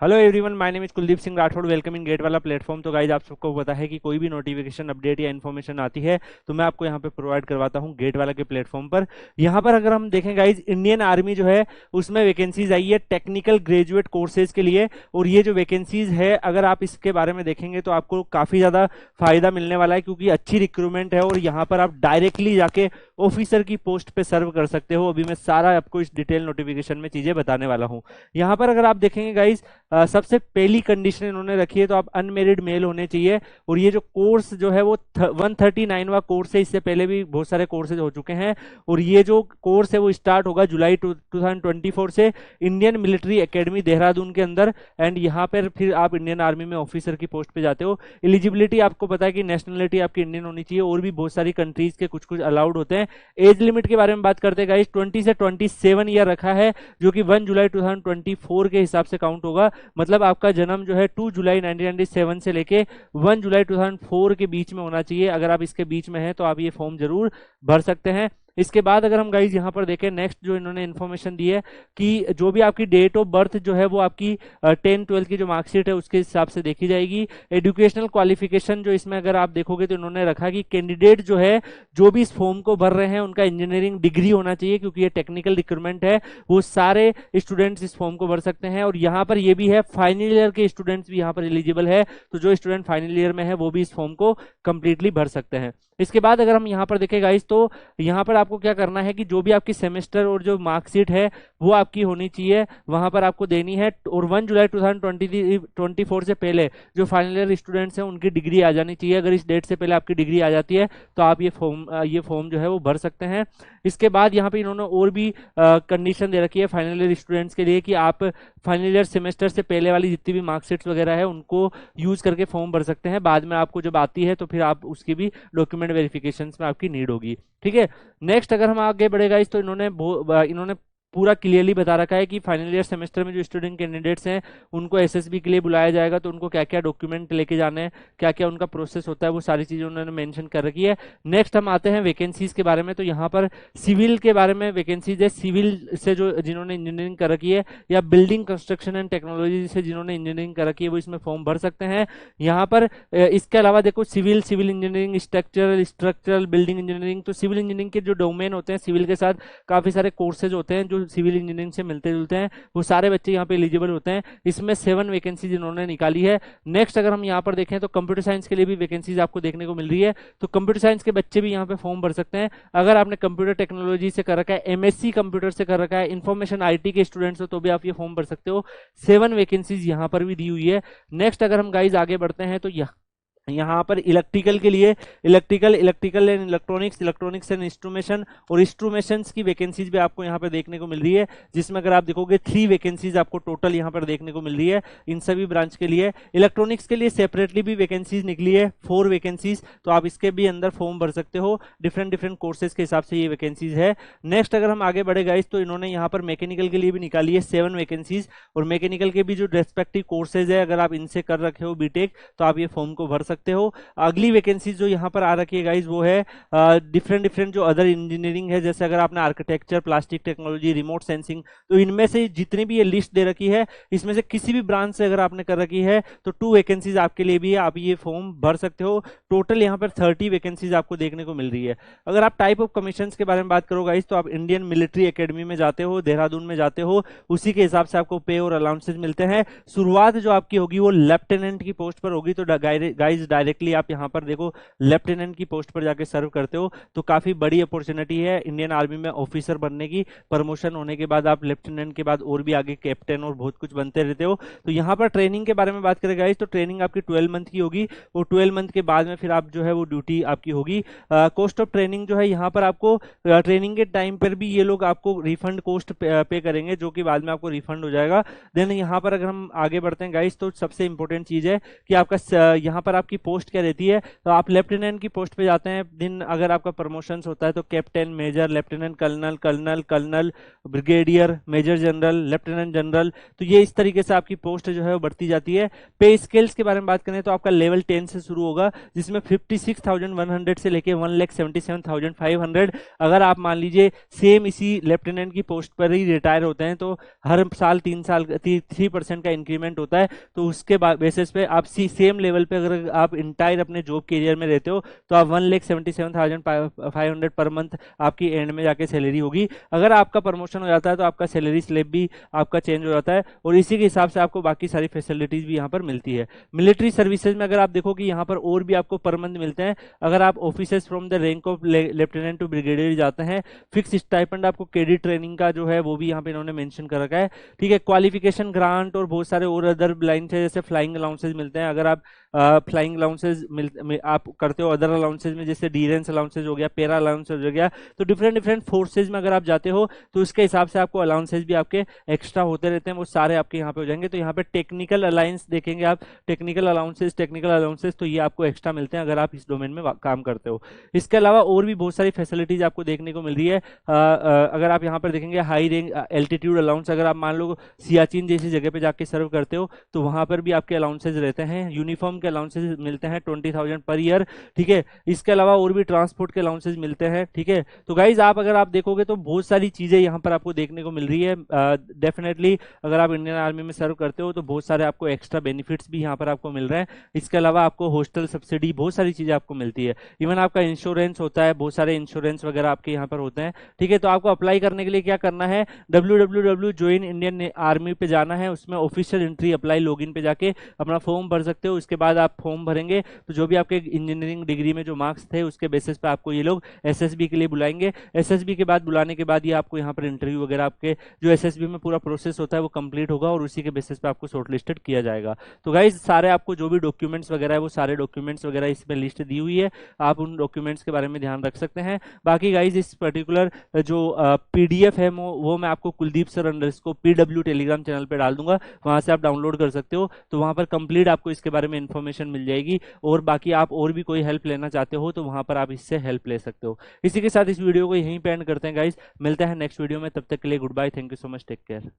Hello everyone, my name is Kuldeep Singh Rathore. Welcome in GATE वाला platform. तो guys आप सबको पता है कि कोई भी नोटिफिकेशन अपडेट या इन्फॉर्मेशन आती है तो मैं आपको यहाँ पे प्रोवाइड करवाता हूँ गेट वाला के प्लेटफॉर्म पर। यहाँ पर अगर हम देखें गाइज, इंडियन आर्मी जो है उसमें वैकेंसीज आई है टेक्निकल ग्रेजुएट कोर्सेज के लिए। और ये जो वैकेंसीज है, अगर आप इसके बारे में देखेंगे तो आपको काफ़ी ज़्यादा फायदा मिलने वाला है, क्योंकि अच्छी रिक्रूटमेंट है और यहाँ पर आप डायरेक्टली जाके ऑफिसर की पोस्ट पे सर्व कर सकते हो। अभी मैं सारा आपको इस डिटेल नोटिफिकेशन में चीज़ें बताने वाला हूँ। यहाँ पर अगर आप देखेंगे गाइज, सबसे पहली कंडीशन इन्होंने रखी है तो आप अनमेरिड मेल होने चाहिए। और ये जो कोर्स जो है वो 139वां कोर्स है। इससे पहले भी बहुत सारे कोर्सेज हो चुके हैं और ये जो कोर्स है वो स्टार्ट होगा जुलाई 2024 से इंडियन मिलिट्री एकेडमी देहरादून के अंदर। एंड यहाँ पर फिर आप इंडियन आर्मी में ऑफिसर की पोस्ट पे जाते हो। एलिजिबिलिटी आपको पता है कि नेशनलिटी आपकी इंडियन होनी चाहिए, और भी बहुत सारी कंट्रीज के कुछ कुछ अलाउड होते हैं। एज लिमिट के बारे में बात करते हैं गाइस, 20 से 27 ईयर रखा है, जो कि 1 जुलाई 2024 के हिसाब से काउंट होगा। मतलब आपका जन्म जो है 2 जुलाई 1997 से लेके 1 जुलाई 2004 के बीच में होना चाहिए। अगर आप इसके बीच में हैं तो आप ये फॉर्म जरूर भर सकते हैं। इसके बाद अगर हम गाइज यहाँ पर देखें, नेक्स्ट जो इन्होंने इन्फॉर्मेशन दी है कि जो भी आपकी डेट ऑफ बर्थ जो है वो आपकी 10-12 की जो मार्कशीट है उसके हिसाब से देखी जाएगी। एजुकेशनल क्वालिफिकेशन जो इसमें अगर आप देखोगे तो इन्होंने रखा कि कैंडिडेट जो है, जो भी इस फॉर्म को भर रहे हैं, उनका इंजीनियरिंग डिग्री होना चाहिए, क्योंकि ये टेक्निकल रिक्रूटमेंट है। वो सारे स्टूडेंट्स इस फॉर्म को भर सकते हैं। और यहाँ पर ये भी है, फाइनल ईयर के स्टूडेंट्स भी यहाँ पर एलिजिबल है, तो जो स्टूडेंट फाइनल ईयर में है वो भी इस फॉर्म को कंप्लीटली भर सकते हैं। इसके बाद अगर हम यहाँ पर देखें गाइस, तो यहाँ पर आपको क्या करना है कि जो भी आपकी सेमेस्टर और जो मार्कशीट है वो आपकी होनी चाहिए, वहां पर आपको देनी है। और 1 जुलाई 2024 से पहले जो फाइनल ईयर स्टूडेंट्स हैं उनकी डिग्री आ जानी चाहिए। अगर इस डेट से पहले आपकी डिग्री आ जाती है तो आप ये फॉर्म जो है वो भर सकते हैं। इसके बाद यहाँ पे इन्होंने और भी कंडीशन दे रखी है फाइनल ईयर स्टूडेंट्स के लिए कि आप फाइनल ईयर सेमेस्टर से पहले वाली जितनी भी मार्कशीट्स वगैरह है उनको यूज करके फॉर्म भर सकते हैं। बाद में आपको जब आती है तो फिर आप उसकी भी डॉक्यूमेंट वेरिफिकेशन में आपकी नीड होगी। ठीक है, नेक्स्ट अगर हम आगे बढ़ेगा इस, तो इन्होंने पूरा क्लियरली बता रखा है कि फाइनल ईयर सेमेस्टर में जो स्टूडेंट कैंडिडेट्स हैं उनको एसएसबी के लिए बुलाया जाएगा, तो उनको क्या क्या डॉक्यूमेंट लेके जाने हैं, क्या क्या उनका प्रोसेस होता है, वो सारी चीज़ें उन्होंने मेंशन कर रखी है। नेक्स्ट हम आते हैं वैकेंसीज के बारे में। तो यहाँ पर सिविल के बारे में वैकेंसीज है। सिविल से जो जिन्होंने इंजीनियरिंग कर रखी है, या बिल्डिंग कंस्ट्रक्शन एंड टेक्नोलॉजी से जिन्होंने इंजीनियरिंग कर रखी है, वो इसमें फॉर्म भर सकते हैं। यहाँ पर इसके अलावा देखो, civil engineering, structural building engineering, तो सिविल इंजीनियरिंग के जो डोमेन होते हैं, सिविल के साथ काफ़ी सारे कोर्सेज होते हैं जो सिविल इंजीनियरिंग से मिलते जुलते हैं, वो सारे बच्चे यहाँ पे एलिजिबल होते हैं। इसमें 7 वैकेंसीज इन्होंने निकाली है। नेक्स्ट अगर हम यहाँ पर देखें तो कंप्यूटर साइंस के लिए भी वैकेंसीज आपको देखने को मिल रही है, तो कंप्यूटर साइंस के बच्चे भी यहाँ पे फॉर्म भर सकते हैं। अगर आपने कंप्यूटर टेक्नोलॉजी से कर रखा है, एमएससी कंप्यूटर से कर रखा है, इंफॉर्मेशन आईटी के स्टूडेंट्स हो, तो भी आप ये फॉर्म भर सकते हो। 7 वैकेंसीज यहाँ पर भी दी हुई है। नेक्स्ट अगर हम गाइज आगे बढ़ते हैं तो यहाँ पर इलेक्ट्रिकल के लिए electrical and electronics and instrumentation और इंस्ट्रूमेशंस की वैकेंसीज भी आपको यहाँ पर देखने को मिल रही है, जिसमें अगर आप देखोगे 3 वैकेंसीज आपको टोटल यहाँ पर देखने को मिल रही है इन सभी ब्रांच के लिए। इलेक्ट्रॉनिक्स के लिए सेपरेटली भी वैकेंसीज निकली है, 4 वैकेंसीज, तो आप इसके भी अंदर फॉर्म भर सकते हो। डिफरेंट कोर्सेज के हिसाब से ये वैकेंसीज है। नेक्स्ट अगर हम आगे बढ़े गाइस, तो इन्होंने यहाँ पर मैकेनिकल के लिए भी निकाली है 7 वैकेंसीज। और मैकेनिकल के भी जो रेस्पेक्टिव कोर्सेज है, अगर आप इनसे कर रखे हो बीटेक, तो आप ये फॉर्म को भर सकते हो। अगली वैकेंसी जो यहाँ पर आ रखी है गाइज, वो है डिफरेंट जो अदर इंजीनियरिंग है, जैसे अगर आपने architecture, plastic technology, remote sensing, तो इनमें से जितनी भी ये लिस्ट दे रखी है, इसमें से किसी भी ब्रांच से अगर आपने कर रखी है तो 2 वैकेंसीज आपके लिए भी है, आप ये फॉर्म भर सकते हो। टोटल यहाँ पर 30 वैकेंसीज आपको देखने को मिल रही है। अगर आप टाइप ऑफ कमीशन के बारे में बात करो गाइज, तो आप इंडियन मिलिट्री एकेडमी में जाते हो, देहरादून में जाते हो, उसी के हिसाब से आपको पे और अलाउंसेज मिलते हैं। शुरुआत जो आपकी होगी वो लेफ्टिनेंट की पोस्ट पर होगी, तो गाइज डायरेक्टली आप यहाँ पर देखो लेफ्टिनेंट की पोस्ट पर जाके सर्व करते हो, तो काफी बड़ी अपॉर्चुनिटी है इंडियन आर्मी में ऑफिसर बनने की। प्रमोशन होने के बाद आप लेफ्टिनेंट के बाद और भी आगे कैप्टन और बहुत कुछ बनते रहते हो। तो यहाँ पर ट्रेनिंग के बारे में बात करें गाइस, तो ट्रेनिंग आपकी 12 मंथ की होगी, और 12 मंथ के बाद में फिर आप जो है वो ड्यूटी आपकी होगी। कॉस्ट ऑफ ट्रेनिंग जो है, यहाँ पर आपको ट्रेनिंग के टाइम पर भी ये लोग आपको रिफंड कॉस्ट पे करेंगे, जो कि बाद में आपको रिफंड हो जाएगा। देन यहाँ पर अगर हम आगे बढ़ते हैं गाइस, तो सबसे इंपॉर्टेंट चीज है कि आपका यहाँ पर आपकी पोस्ट क्या रहती है, तो आप लेफ्टिनेंट की पोस्ट पे जाते हैं। दिन अगर आपका प्रमोशंस होता है तो captain, major, lieutenant colonel, colonel, colonel, brigadier, major general, lieutenant general, तो ये इस तरीके से आपकी पोस्ट जो है वो बढ़ती जाती है। पे स्केल्स के बारे में बात करें तो आपका लेवल 10 से शुरू होगा, जिसमें 56,100 से लेके 1,77,500। अगर आप मान लीजिए सेम इसी लेफ्टिनेंट की पोस्ट पर ही रिटायर होते हैं तो हर साल 3% का इंक्रीमेंट होता है। तो उसके बेसिस पे आप सेम लेवल पे अगर आप इंटायर अपने जॉब करियर में रहते हो तो आप 1,77,500 पर मंथ आपकी एंड में जाके सैलरी होगी। अगर आपका प्रमोशन हो जाता है तो आपका सैलरी स्लेब भी आपका चेंज हो जाता है और इसी के हिसाब से आपको बाकी सारी फैसिलिटीज भी यहाँ पर मिलती है। मिलिट्री सर्विसेज में अगर आप देखो कि यहाँ पर और भी आपको पर मंथ मिलते हैं। अगर आप officers from the rank of lieutenant to brigadier जाते हैं, फिक्स स्टाइपेंड आपको कैडेट ट्रेनिंग का जो है वो भी यहाँ पे इन्होंने मेंशन कर रखा है। ठीक है, क्वालिफिकेशन ग्रांट और बहुत सारे और अदर लाइन है, जैसे फ्लाइंग अलाउंसेज मिलते हैं। अगर आप फ्लाइंग अलाउंसेज आप करते हो अदर अलाउंसेज में, जैसे डीरेंस अलाउंसेज हो गया, पेरा अलाउंसेज हो गया, तो डिफरेंट डिफरेंट फोर्सेज में अगर आप जाते हो तो उसके हिसाब से आपको अलाउंसेज भी आपके एक्स्ट्रा होते रहते हैं, वो सारे आपके यहाँ पे हो जाएंगे। तो यहाँ पे टेक्निकल अलाउंस देखेंगे आप, टेक्निकल अलाउंसेज तो ये आपको एक्स्ट्रा मिलते हैं अगर आप इस डोमेन में काम करते हो। इसके अलावा और भी बहुत सारी फैसिलिटीज आपको देखने को मिल रही है। अगर आप यहाँ पर देखेंगे हाई रेंज एल्टीट्यूड अलाउंस, अगर आप मान लो सियाचिन जैसी जगह पे जाके सर्व करते हो तो वहां पर भी आपके अलाउंसेज रहते हैं। यूनिफॉर्म के अलाउंसेज मिलते हैं 20,000 पर ईयर। ठीक है, इसके अलावा और भी ट्रांसपोर्ट के अलाउंसेज मिलते हैं। ठीक है, तो गाइज अगर आप देखोगे तो बहुत सारी चीजें यहाँ पर आपको देखने को मिल रही है। डेफिनेटली अगर आप इंडियन आर्मी में सर्व करते हो तो बहुत सारे आपको एक्स्ट्रा बेनिफिट्स भी यहाँ पर आपको मिल रहे हैं। इसके अलावा आपको हॉस्टल सब्सिडी, बहुत सारी चीजें आपको मिलती है। इवन आपका इंश्योरेंस होता है, बहुत सारे इंश्योरेंस वगैरह आपके यहाँ पर होते हैं। ठीक है, तो आपको अप्लाई करने के लिए क्या करना है, www.join इंडियन आर्मी पे जाना है, उसमें ऑफिशियल एंट्री अप्लाई लॉगिन पे जाके अपना फॉर्म भर सकते हो। उसके बाद आप फॉर्म भरेंगे तो जो भी आपके इंजीनियरिंग डिग्री में जो मार्क्स थे उसके बेसिस पे आपको ये लोग एसएसबी के लिए बुलाएंगे। एसएसबी के बाद बुलाने के बाद ये आपको यहाँ पर इंटरव्यू वगैरह आपके जो एसएसबी में पूरा प्रोसेस होता है वो कंप्लीट होगा और उसी के बेसिस पे आपको शॉर्टलिस्टेड किया जाएगा। तो गाइज सारे आपको जो भी डॉक्यूमेंट्स वगैरह है वो सारे डॉक्यूमेंट्स वगैरह इसमें लिस्ट दी हुई है, आप उन डॉक्यूमेंट्स के बारे में ध्यान रख सकते हैं। बाकी गाइज इस पर्टिकुलर जो पीडीएफ है वो मैं आपको Kuldeep sir underscore PW Telegram channel पे डाल दूंगा, वहां से आप डाउनलोड कर सकते हो। तो वहां पर कंप्लीट आपको इसके बारे में इंफॉर्मेशन मिल जाएगी और बाकी आप और भी कोई हेल्प लेना चाहते हो तो वहां पर आप इससे हेल्प ले सकते हो। इसी के साथ इस वीडियो को यहीं पे एंड करते हैं गाइज, मिलते हैं नेक्स्ट वीडियो में, तब तक के लिए good bye, thank you so much, take care.